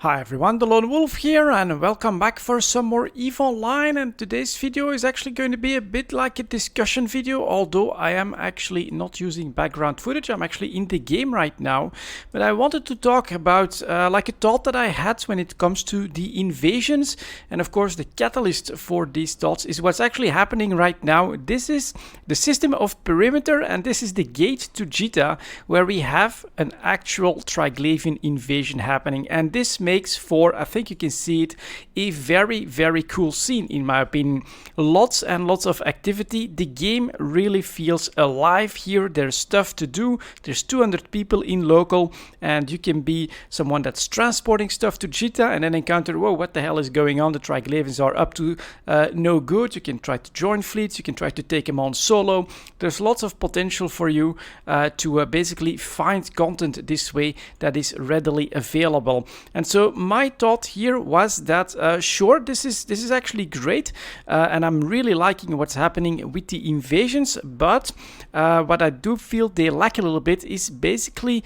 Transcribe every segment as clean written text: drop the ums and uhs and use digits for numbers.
Hi everyone, the Lone Wolf here and welcome back for some more EVE Online, and today's video is actually going to be a bit like a discussion video, although I am actually not using background footage. I'm actually in the game right now, but I wanted to talk about like a thought that I had when it comes to the invasions, and of course the catalyst for these thoughts is what's actually happening right now. This is the system of perimeter and this is the gate to Jita, where we have an actual Triglavian invasion happening, and this makes for, I think you can see it, a very cool scene in my opinion. Lots and lots of activity. The game really feels alive here. There's stuff to do. There's 200 people in local and you can be someone that's transporting stuff to Jita and then encounter, whoa, what the hell is going on? The Triglavians are up to no good. You can try to join fleets. You can try to take them on solo. There's lots of potential for you to basically find content this way that is readily available. And so my thought here was that sure, this is actually great, and I'm really liking what's happening with the invasions, but what I do feel they lack a little bit is basically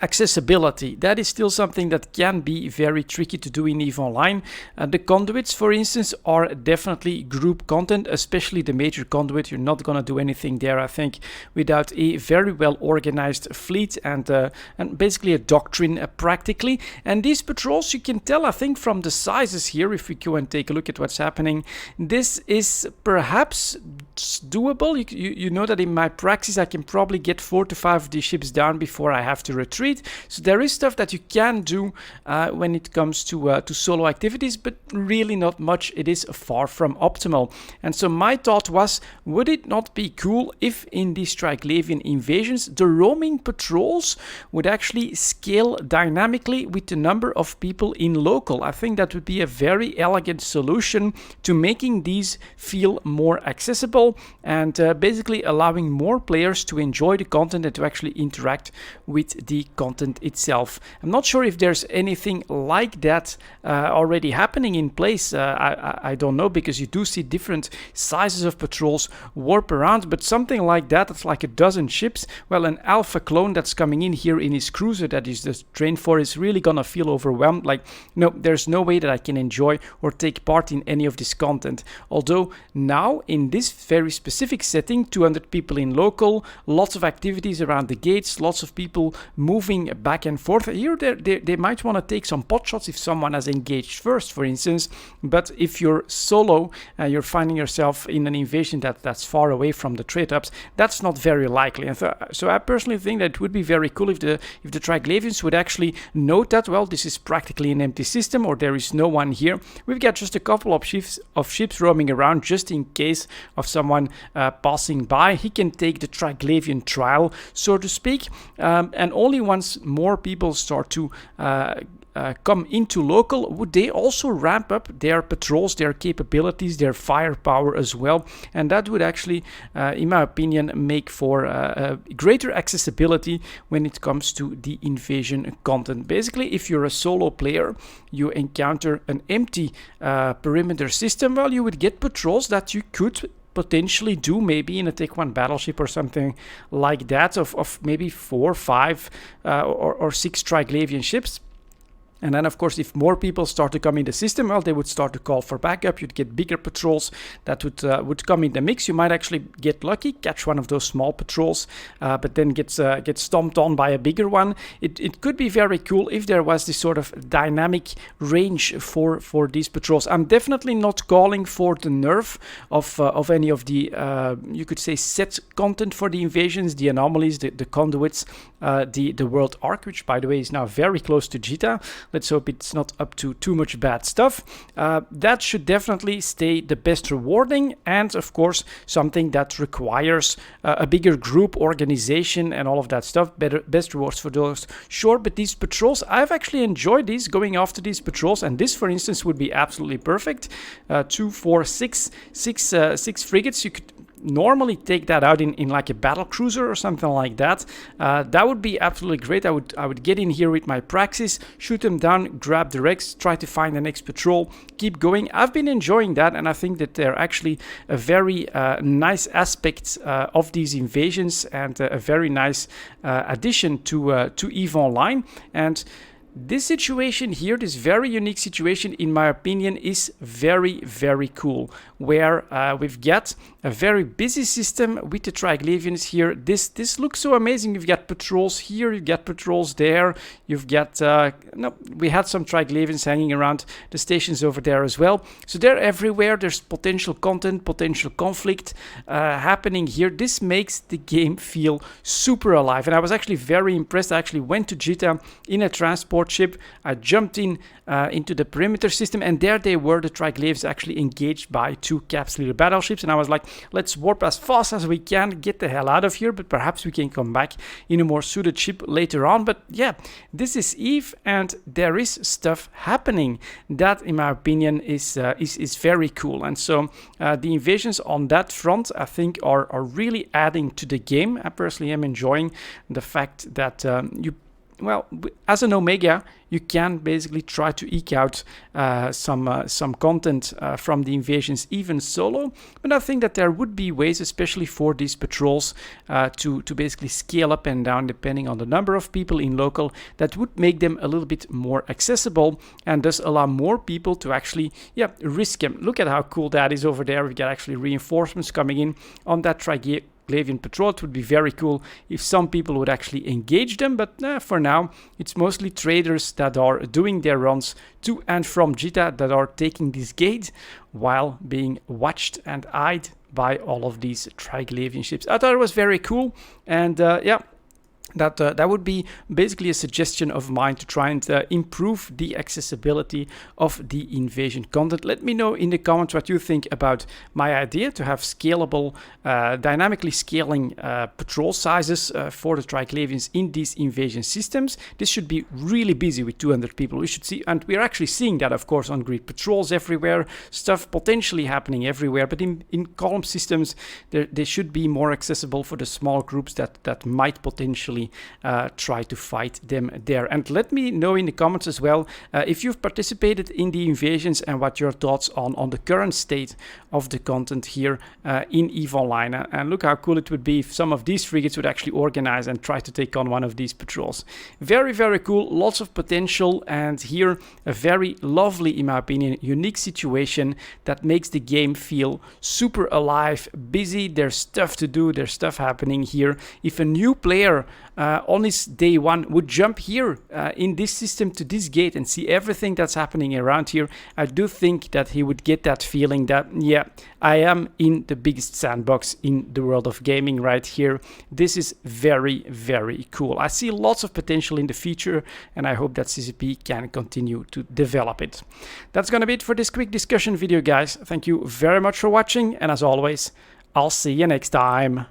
accessibility. That is still something that can be very tricky to do in EVE Online. The conduits, for instance, are definitely group content, especially the major conduit. You're not going to do anything there, I think, without a very well organized fleet and basically a doctrine practically. And these patrols, you can tell, I think, from the sizes here, if we go and take a look at what's happening, this is perhaps doable. You know that in my practice I can probably get 4 to 5 of these ships down before I have to retreat. So there is stuff that you can do when it comes to solo activities, but really not much. It is far from optimal. And so my thought was, would it not be cool if in these Triglavian invasions the roaming patrols would actually scale dynamically with the number of people in local? I think that would be a very elegant solution to making these feel more accessible and basically allowing more players to enjoy the content and to actually interact with the content itself. I'm not sure if there's anything like that already happening in place. I don't know, because you do see different sizes of patrols warp around, but something like that, it's like a dozen ships. Well, an alpha clone that's coming in here in his cruiser that is just trained for is really gonna feel overwhelmed. Like, no, there's no way that I can enjoy or take part in any of this content. Although now in this very specific setting, 200 people in local, lots of activities around the gates, lots of people moving back and forth. Here they might want to take some pot shots if someone has engaged first, for instance, but if you're solo and you're finding yourself in an invasion that's far away from the trade hubs, that's not very likely. And so I personally think that it would be very cool if the Triglavians would actually note that, well, this is practically an empty system, or there is no one here. We've got just a couple of ships roaming around just in case of someone passing by. He can take the Triglavian trial, so to speak, and only once more people start to come into local, would they also ramp up their patrols, their capabilities, their firepower as well. And that would actually, in my opinion, make for greater accessibility when it comes to the invasion content. Basically, if you're a solo player, you encounter an empty perimeter system, well, you would get patrols that you could potentially do maybe in a Tech 1 battleship or something like that, of maybe 4, 5 or 6 Triglavian ships. And then, of course, if more people start to come in the system, well, they would start to call for backup. You'd get bigger patrols that would come in the mix. You might actually get lucky, catch one of those small patrols, but then get stomped on by a bigger one. It could be very cool if there was this sort of dynamic range for these patrols. I'm definitely not calling for the nerf of any of the, you could say, set content for the invasions, the anomalies, the conduits, the world arc, which, by the way, is now very close to Jita. Let's hope it's not up to too much bad stuff. That should definitely stay the best rewarding, and of course something that requires a bigger group organization and all of that stuff. Best rewards for those, sure. But these patrols, I've actually enjoyed these, going after these patrols, and this, for instance, would be absolutely perfect. 2, 4, 6 frigates. You could normally take that out in like a battle cruiser or something like that. That would be absolutely great. I would get in here with my praxis, shoot them down, grab the wrecks, try to find the next patrol, keep going. I've been enjoying that, and I think that they're actually a very nice aspect of these invasions, and a very nice addition to EVE Online. And This situation here, this very unique situation, in my opinion, is very, very cool, where we've got a very busy system with the Triglavians here. This looks so amazing. You've got patrols here, you've got patrols there, you've got, no, we had some Triglavians hanging around the stations over there as well. So they're everywhere. There's potential content, potential conflict happening here. This makes the game feel super alive. And I was actually very impressed. I actually went to Jita in a transport ship. I jumped into the perimeter system, and there they were, the Triglavians actually engaged by 2 Caps Leader battleships. And I was like, let's warp as fast as we can, get the hell out of here, but perhaps we can come back in a more suited ship later on. But yeah, this is Eve, and there is stuff happening that, in my opinion, is very cool. And so the invasions on that front, I think, are really adding to the game. I personally am enjoying the fact that well, as an Omega, you can basically try to eke out some content from the invasions, even solo. But I think that there would be ways, especially for these patrols, to basically scale up and down depending on the number of people in local, that would make them a little bit more accessible and thus allow more people to actually, yeah, risk them. Look at how cool that is over there. We've got actually reinforcements coming in on that Triglavian patrol. It would be very cool if some people would actually engage them, but for now it's mostly traders that are doing their runs to and from Jita that are taking this gate while being watched and eyed by all of these Triglavian ships. I thought it was very cool, and yeah, that would be basically a suggestion of mine to try and improve the accessibility of the invasion content. Let me know in the comments what you think about my idea to have scalable, dynamically scaling patrol sizes for the Triglavians in these invasion systems. This should be really busy with 200 people. We should see, and we're actually seeing that, of course, on grid patrols everywhere, stuff potentially happening everywhere. But in column systems, they should be more accessible for the small groups that might potentially try to fight them there. And let me know in the comments as well if you've participated in the invasions and what your thoughts on the current state of the content here in EVE Online. And look how cool it would be if some of these frigates would actually organize and try to take on one of these patrols. Very, very cool, lots of potential, and here a very lovely, in my opinion, unique situation that makes the game feel super alive, busy. There's stuff to do, there's stuff happening here. If a new player on his day one would jump here in this system to this gate and see everything that's happening around here, I do think that he would get that feeling that, yeah, I am in the biggest sandbox in the world of gaming right here. This is very, very cool. I see lots of potential in the future, and I hope that CCP can continue to develop it. That's gonna be it for this quick discussion video, guys. Thank you very much for watching, and as always, I'll see you next time.